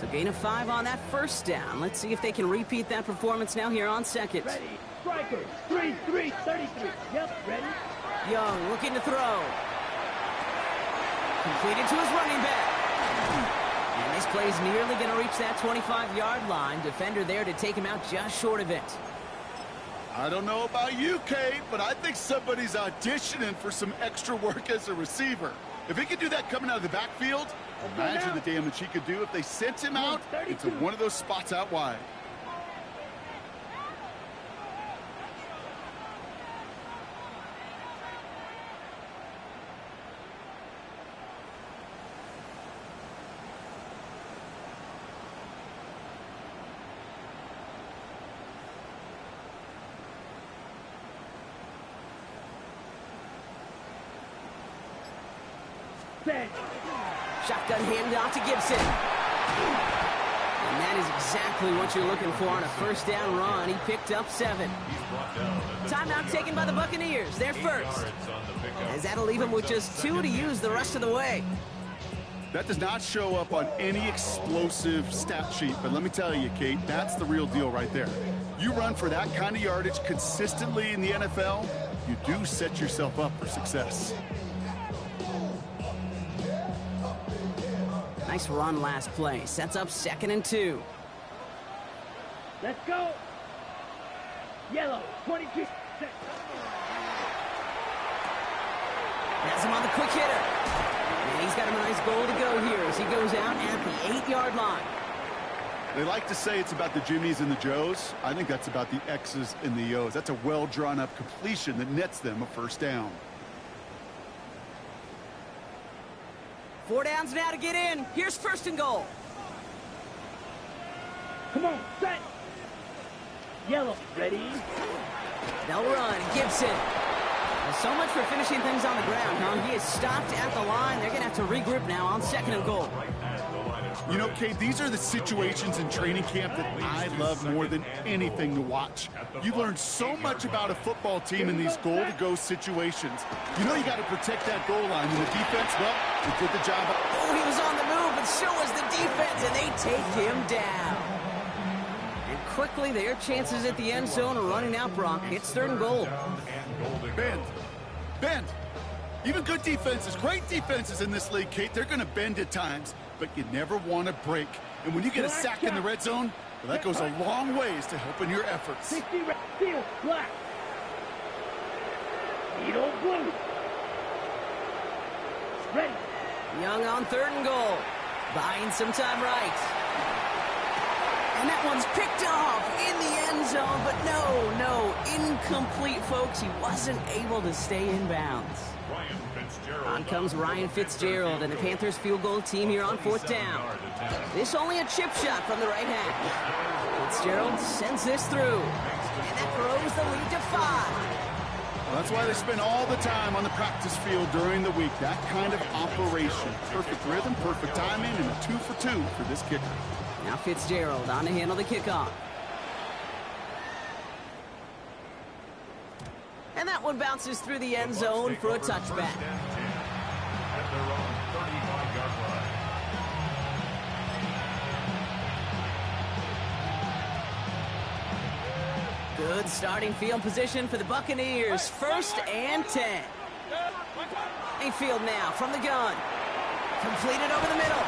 So gain of 5 on that first down. Let's see if they can repeat that performance now here on second. Ready. Striker. 3-3, 33. Yep, ready. Young looking to throw. Completed to his running back. And this play's nearly going to reach that 25-yard line. Defender there to take him out just short of it. I don't know about you, Kate, but I think somebody's auditioning for some extra work as a receiver. If he could do that coming out of the backfield, imagine the damage he could do if they sent him out into one of those spots out wide. Set. Shotgun handoff to Gibson. And that is exactly what you're looking for on a first down run. He picked up 7. Timeout taken by the Buccaneers. They're first. As that'll leave him with just 2 to use the rest of the way. That does not show up on any explosive stat sheet, but let me tell you, Kate, that's the real deal right there. You run for that kind of yardage consistently in the NFL, you do set yourself up for success. Nice run last play. Sets up 2nd and 2. Let's go. Yellow. 22. Set. Has him on the quick hitter. And he's got him a nice goal to go here as he goes out at the 8-yard line. They like to say it's about the Jimmies and the Joes. I think that's about the X's and the O's. That's a well-drawn-up completion that nets them a first down. 4 downs now to get in. Here's 1st and goal. Come on. Set. Yellow. Ready. They'll run. Gibson. Well, so much for finishing things on the ground, huh? He is stopped at the line. They're going to have to regroup now on 2nd and goal. You know, Kate, these are the situations in training camp that I love more than anything to watch. You learn so much about a football team in these goal-to-go situations. You know you got to protect that goal line, and the defense, well, they did the job. Oh, he was on the move, but so was the defense, and they take him down. And quickly, their chances at the end zone are running out, Brock. It's 3rd and goal. Bend. Bend. Even good defenses, great defenses in this league, Kate, they're going to bend at times, but you never want to break. And when you get a sack in the red zone, well, that goes a long ways to helping your efforts. 60 red, steel, black. Needle blue. Ready. Young on 3rd and goal. Buying some time right. And that one's picked off in the end zone, but no, incomplete, folks. He wasn't able to stay in bounds. On comes Ryan Fitzgerald, and the Panthers field goal team here on 4th down. This only a chip shot from the right hash. Fitzgerald sends this through, and that throws the lead to 5. Well, that's why they spend all the time on the practice field during the week. That kind of operation. Perfect rhythm, perfect timing, and a 2 for 2 for this kicker. Now Fitzgerald on to handle the kickoff. And that one bounces through the end zone for a touchback. Good starting field position for the Buccaneers. 1st and 10. Mayfield now from the gun. Completed over the middle.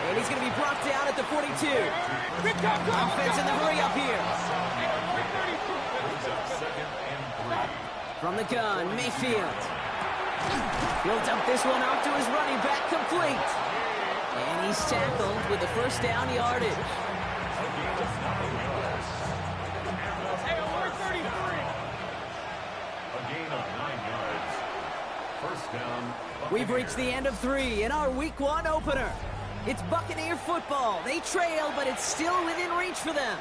And he's going to be brought down at the 42. Offense in the hurry up here. From the gun, Mayfield. He'll dump this one off to his running back, complete. And he's tackled with the 1st down yardage. A gain of 9 yards. 1st down. We've reached the end of 3 in our Week 1 opener. It's Buccaneer football. They trail, but it's still within reach for them.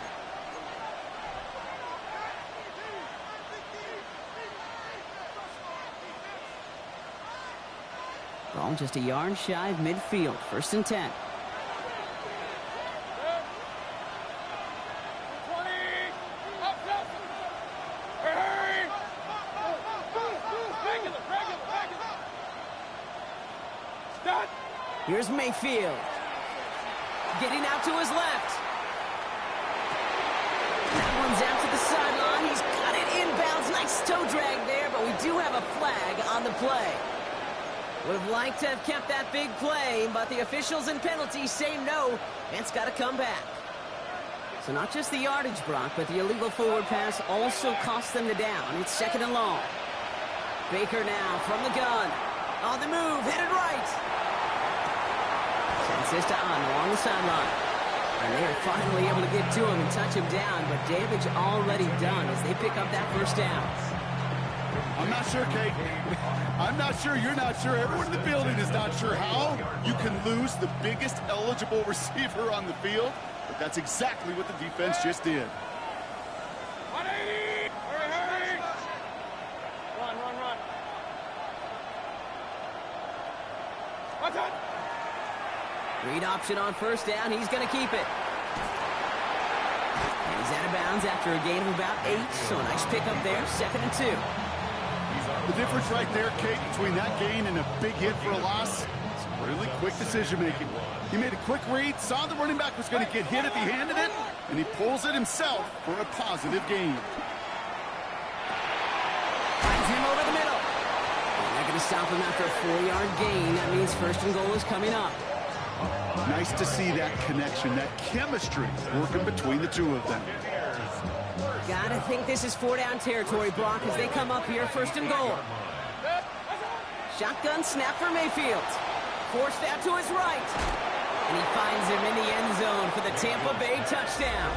Ball just a yard shy of midfield. 1st and 10. Here's Mayfield. Getting out to his left. That one's out to the sideline. He's got it inbounds. Nice toe drag there, but we do have a flag on the play. Would have liked to have kept that big play, but the officials and penalties say no. It's got to come back. So not just the yardage, Brock, but the illegal forward pass also cost them the down. It's 2nd and long. Baker now from the gun. On the move, headed right. Sends this to On along the sideline. And they're finally able to get to him and touch him down, but damage already done as they pick up that first down. I'm not sure, Kate. I'm not sure. You're not sure. Everyone in the building is not sure how you can lose the biggest eligible receiver on the field. But that's exactly what the defense just did. 180! Hurry, hurry! Run, run, run. What's up? Read option on first down. He's going to keep it. And he's out of bounds after a gain of about 8. So a nice pickup there. 2nd and 2. The difference right there, Kate, between that gain and a big hit for a loss is really quick decision-making. He made a quick read, saw the running back was going to get hit if he handed it, and he pulls it himself for a positive gain. Finds him over the middle. And they're going to stop him after a 4-yard gain. That means 1st and goal is coming up. Nice to see that connection, that chemistry working between the two of them. Gotta think this is 4-down territory, Brock, as they come up here, 1st and goal. Shotgun snap for Mayfield. Forced out to his right. And he finds him in the end zone for the Tampa Bay touchdown.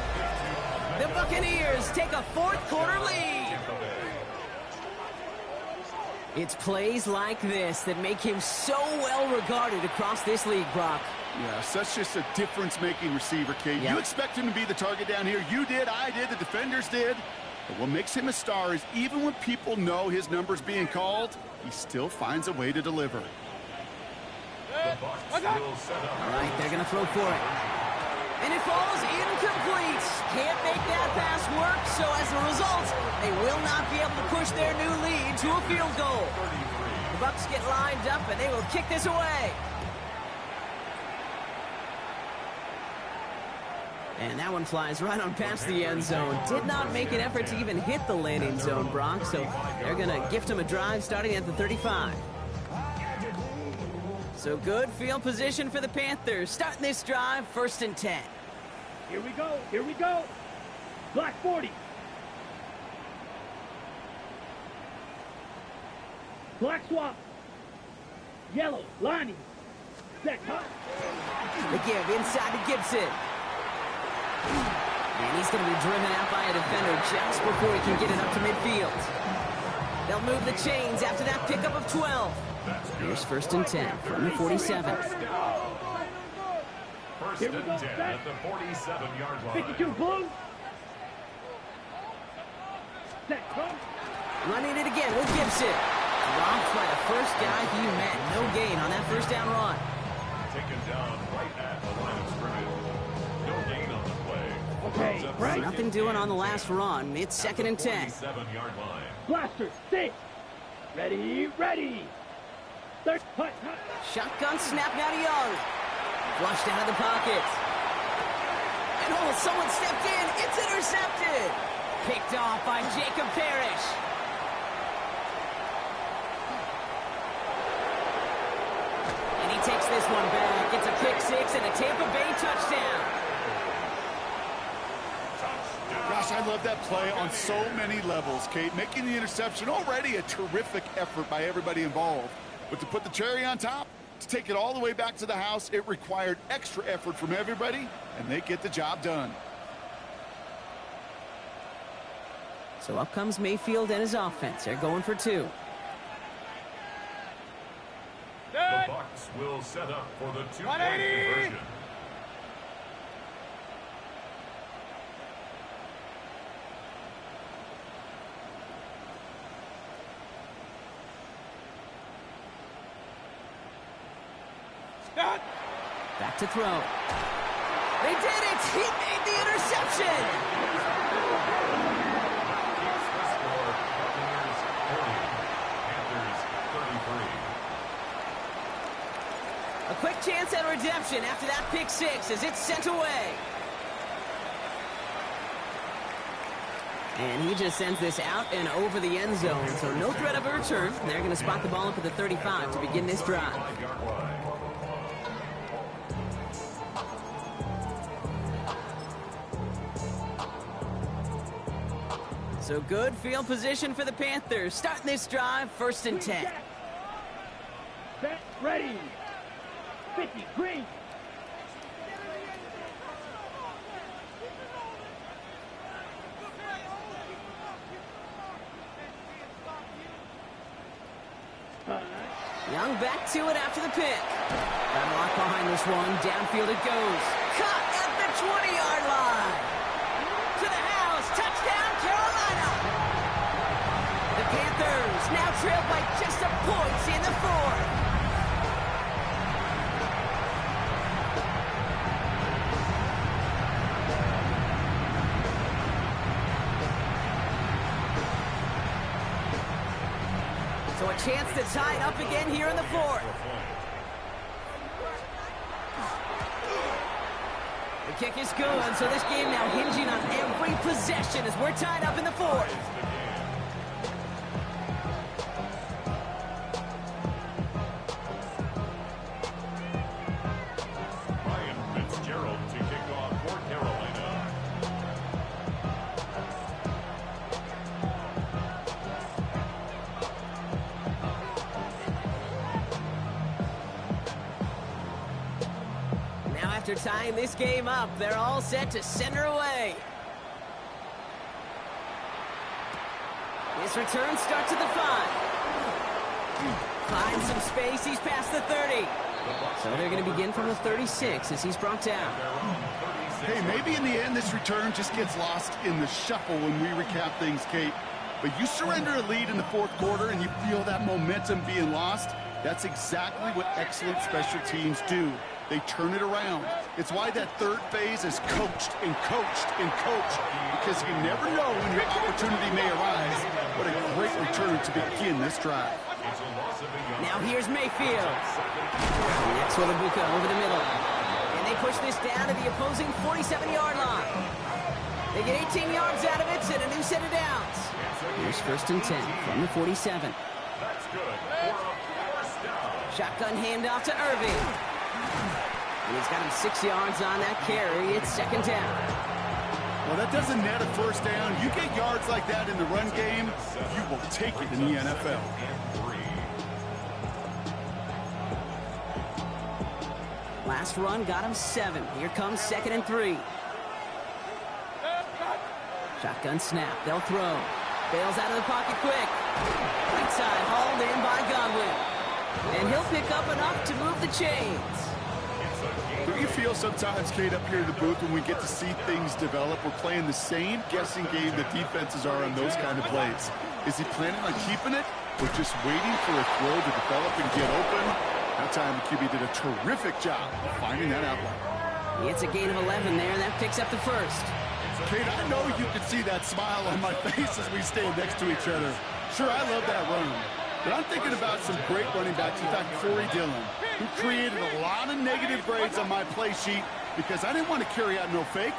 The Buccaneers take a 4th quarter lead. It's plays like this that make him so well regarded across this league, Brock. Yeah, such just a difference-making receiver, Kate. Yep. You expect him to be the target down here. You did, I did, the defenders did. But what makes him a star is even when people know his number's being called, he still finds a way to deliver. The Bucs will set up. All right, they're going to throw for it. And it falls incomplete. Can't make that pass work, so as a result, they will not be able to push their new lead to a field goal. The Bucs get lined up, and they will kick this away. And that one flies right on past the end zone. Did not make an effort to even hit the landing zone, Brock, so they're going to gift him a drive starting at the 35. So good field position for the Panthers. Starting this drive, 1st and 10. Here we go. Here we go. Black 40. Black swap. Yellow. Lining. Set. Cut. The give inside to Gibson. And he's going to be driven out by a defender just before he can get it up to midfield. They'll move the chains after that pickup of 12. Here's 1st and 10 from the 47. 1st and 10 at the 47-yard line. 52 blue. Set. Cut. Running it again with Gibson. Dropped by the first guy he met. No gain on that 1st down run. Taken down right at the line of scrimmage. No gain on the play. Okay, right. Nothing doing on the last run. It's 2nd and 10. 47-yard line. Blaster. Sit. Ready. Ready. Third. Cut. Cut. Shotgun snap now to Young. Flushed out of the pocket. And oh, someone stepped in. It's intercepted. Picked off by Jacob Parrish. And he takes this one back. It's a pick 6 and a Tampa Bay touchdown. Gosh, I love that play on so many levels, Kate. Making the interception already a terrific effort by everybody involved. But to put the cherry on top, to take it all the way back to the house, it required extra effort from everybody, and they get the job done. So up comes Mayfield and his offense. They're going for 2. The Bucs will set up for the 2-point conversion. Back to throw. They did it! He made the interception! Keeps the score. Buccaneers 40, Panthers 33. A quick quick chance at redemption after that pick six as it's sent away. And he just sends this out and over the end zone, so no threat of a return. They're going to spot the ball up at the 35 to begin this drive. So good field position for the Panthers. Starting this drive, 1st and 10. Set, ready. 50, green. Young back to it after the pick. Got a lock behind this one. Downfield it goes. Caught at the 20-yard line. To the house. Touchdown, Carolina. The Panthers now trail by just a point in the 4th. So a chance to tie it up again here in the 4th. The kick is good, so this game now hinging on every possession as we're tied up in the 4th. After tying this game up, they're all set to center away. This return starts at the 5. Finds some space, he's past the 30. So they're going to begin from the 36 as he's brought down. Hey, maybe in the end this return just gets lost in the shuffle when we recap things, Kate. But you surrender a lead in the 4th quarter and you feel that momentum being lost. That's exactly what excellent special teams do. They turn it around. It's why that 3rd phase is coached and coached and coached, because you never know when your opportunity may arise. What a great return to begin this drive. Now here's Mayfield. Next with Bucs over the middle. And they push this down to the opposing 47-yard line. They get 18 yards out of it and a new set of downs. Here's 1st and 10 from the 47. That's good for a 4th down. Shotgun handoff to Irving. And he's got him 6 yards on that carry. It's 2nd down. Well, that doesn't net a 1st down. You get yards like that in the run game, you will take it in the NFL. Last run got him 7. Here comes 2nd and 3. Shotgun snap. They'll throw. Bails out of the pocket quick. Right side hauled in by Godwin. And he'll pick up enough to move the chains. Do you feel sometimes, Kate, up here in the booth when we get to see things develop, we're playing the same guessing game that defenses are on those kind of plays? Is he planning on keeping it or just waiting for a throw to develop and get open? That time the QB did a terrific job of finding that outlet. It's a gain of 11 there, and that picks up the 1st. Kate, I know you can see that smile on my face as we stand next to each other. Sure, I love that run. But I'm thinking about some great running backs. In fact, Corey Dillon, who created a lot of negative grades on my play sheet because I didn't want to carry out no fake.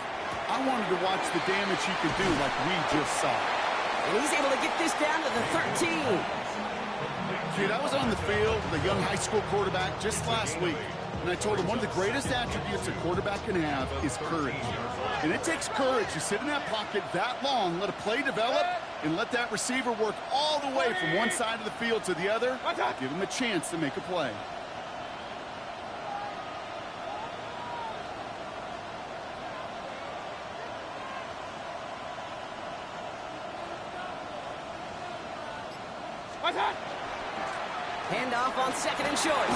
I wanted to watch the damage he could do like we just saw. And he's able to get this down to the 13. Kid, I was on the field with a young high school quarterback just last week, and I told him one of the greatest attributes a quarterback can have is courage. And it takes courage to sit in that pocket that long, let a play develop, and let that receiver work all the way from one side of the field to the other. Give him a chance to make a play. Handoff on 2nd and short.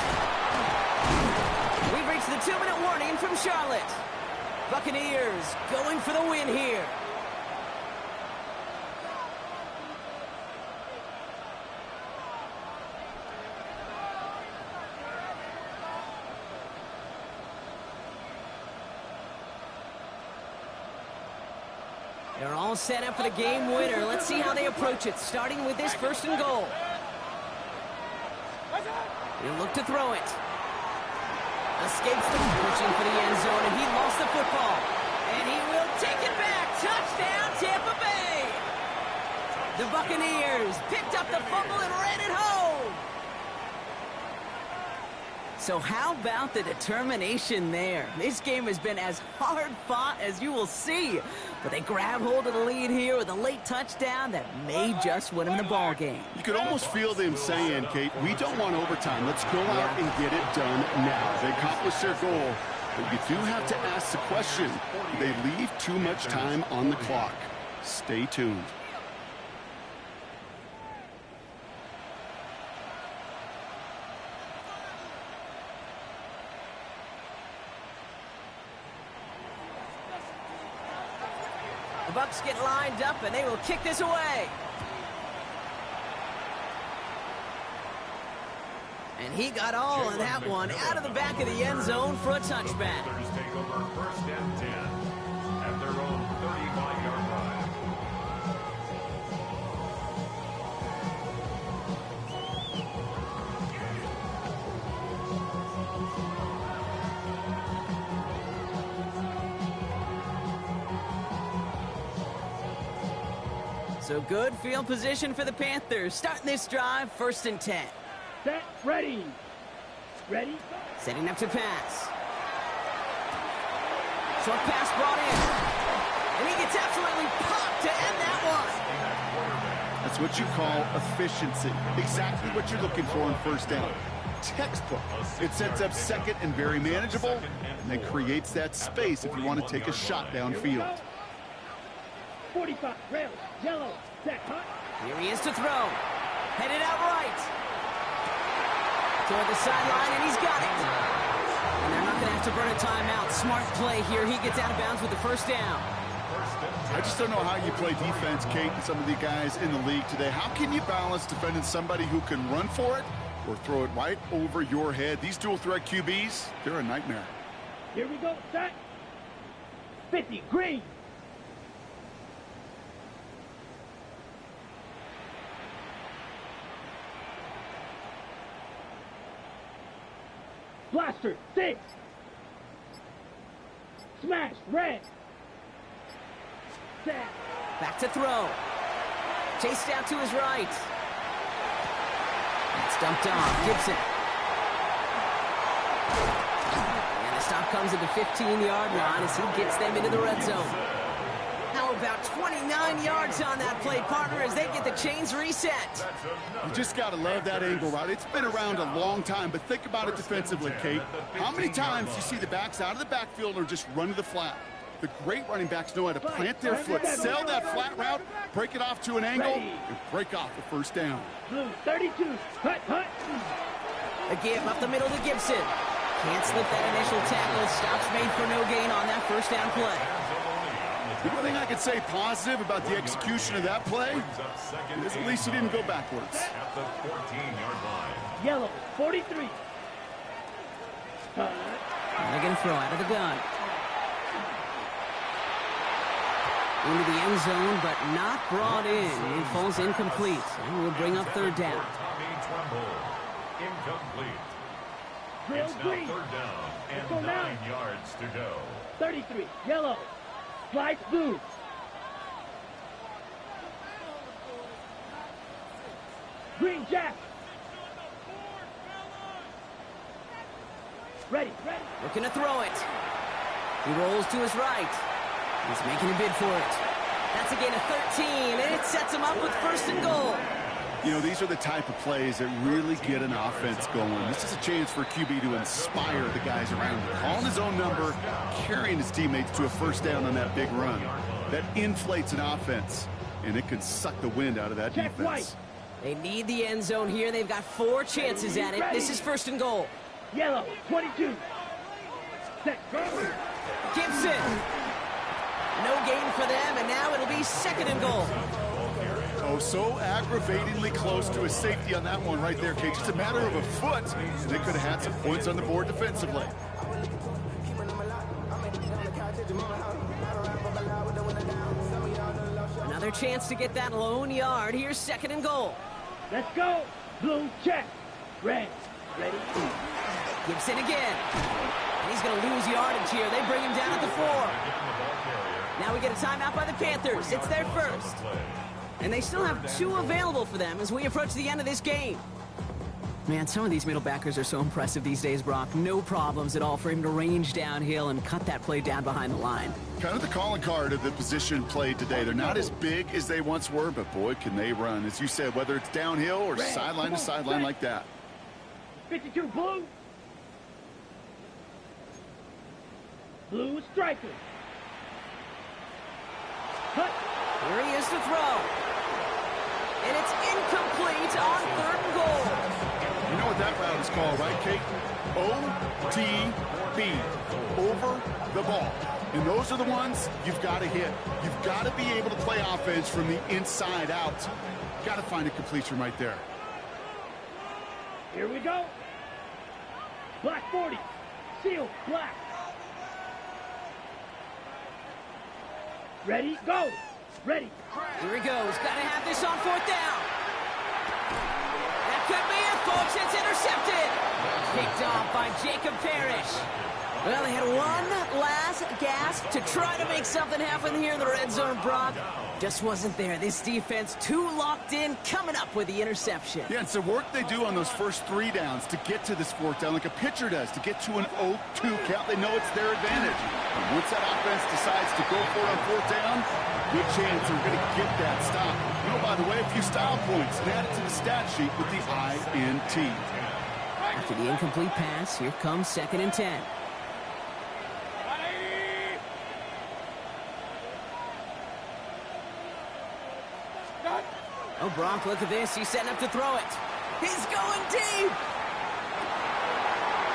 We've reached the 2-minute warning from Charlotte. Buccaneers going for the win here. They're all set up for the game winner. Let's see how they approach it, starting with this 1st and goal. He'll look to throw it. Escapes the pushing for the end zone, and he lost the football. And he will take it back. Touchdown, Tampa Bay. The Buccaneers picked up the fumble and ran it home. So how about the determination there? This game has been as hard fought as you will see. But they grab hold of the lead here with a late touchdown that may just win them the ball game. You could almost feel them saying, Kate, we don't want overtime. Let's go out and get it done now. They accomplished their goal. But you do have to ask the question, do they leave too much time on the clock? Stay tuned. The Bucs get lined up, and they will kick this away. And he got all of that one out of the back of the end zone for a touchback. Panthers take over first and 10 at their own 35-yard line. So good field position for the Panthers. Starting this drive, first and 10. Set, ready. Ready? Setting up to pass. Short pass brought in. And he gets absolutely popped to end that one. That's what you call efficiency. Exactly what you're looking for on first down. Textbook. It sets up second and very manageable, and then creates that space if you want to take a shot downfield. 45, rail, yellow, set, hut. Here he is to throw. Headed out right. Toward the sideline, and he's got it. And they're not going to have to burn a timeout. Smart play here. He gets out of bounds with the first down. I just don't know how you play defense, Kate, and some of the guys in the league today. How can you balance defending somebody who can run for it or throw it right over your head? These dual-threat QBs, they're a nightmare. Here we go, set. 50, green. Blaster, 6. Smash, red. Set. Back to throw. Chased out to his right. That's dumped off. Gibson. And the stop comes at the 15-yard line as he gets them into the red zone. How about 29 yards on that play, partner, as they get the chains reset. You just got to love that angle route. It's been around a long time, but think about it defensively, Kate. How many times do you see the backs out of the backfield or just run to the flat? The great running backs know how to plant their foot, sell that flat route, break it off to an angle, and break off the first down. Blue, 32, hut, hut. A give up the middle to Gibson. Can't slip that initial tackle. Stops made for no gain on that first down play. The only thing I could say positive about the execution of that play is at least he didn't go backwards. At the 14-yard line. Yellow, 43. They're going to throw out of the gun. Into the end zone, but not brought in. It falls incomplete. And will bring up third down. Tommy Tremble. Incomplete. Drill, It's now green. third down Let's go and now. 9 yards to go. 33, yellow. Slice, blue. Green, jack. Ready, ready. Looking to throw it. He rolls to his right. He's making a bid for it. That's a gain of 13, and it sets him up with first and goal. You know, these are the type of plays that really get an offense going. This is a chance for a QB to inspire the guys around him. Calling his own number, carrying his teammates to a first down on that big run. That inflates an offense, and it can suck the wind out of that Check defense. white. They need the end zone here. They've got 4 chances at it. This is first and goal. Yellow, 22. Set, go. Gibson. No gain for them, and now it'll be second and goal. Oh, so aggravatingly close to a safety on that one right there, Kate. Just a matter of a foot, and they could have had some points on the board defensively. Another chance to get that lone yard. Here's second and goal. Let's go. Blue, check. Red. Ready? Gibson again. And he's going to lose yardage here. They bring him down at the 4. Now we get a timeout by the Panthers. It's their first. And they still have 2 available for them as we approach the end of this game. Man, some of these middle backers are so impressive these days, Brock. No problems at all for him to range downhill and cut that play down behind the line. Kind of the calling card of the position played today. They're not as big as they once were, but boy, can they run. As you said, whether it's downhill or sideline to sideline like that. 52 blue. Blue striker. Cut. Here he is to throw. And it's incomplete on 3rd and goal. You know what that route is called, right, Kate? OTB, over the ball. And those are the ones you've got to hit. You've got to be able to play offense from the inside out. Got to find a completion right there. Here we go. Black 40. Seal black. Ready? Go. Ready. Here he goes. Got to have this on 4th down. That could be it, folks. It's intercepted. Picked off by Jacob Parrish. Well, they had one last gasp to try to make something happen here in the red zone, Brock. Just wasn't there. This defense too locked in, coming up with the interception. Yeah, it's the work they do on those first 3 downs to get to this 4th down, like a pitcher does, to get to an 0-2 count. They know it's their advantage. And once that offense decides to go for it on 4th down, good chance they're going to get that stop. You know, by the way, a few style points and add it to the stat sheet with the INT. After the incomplete pass, here comes 2nd and 10. Oh, Brock, look at this. He's setting up to throw it. He's going deep.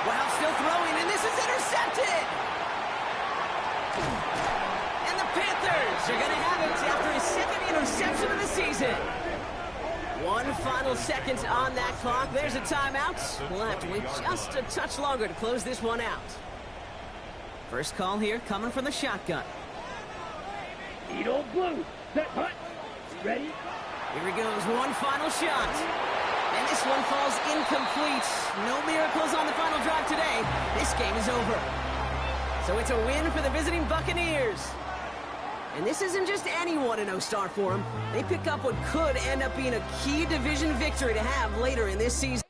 Wow, still throwing, and this is intercepted. And the Panthers are going to have it after his 2nd interception of the season. 1 final second on that clock. There's a timeout. We'll have to wait just a touch longer to close this one out. First call here coming from the shotgun. Edo blue. Set punt. Ready? Here he goes, one final shot. And this one falls incomplete. No miracles on the final drive today. This game is over. So it's a win for the visiting Buccaneers. And this isn't just any 1-0 start for them. They pick up what could end up being a key division victory to have later in this season.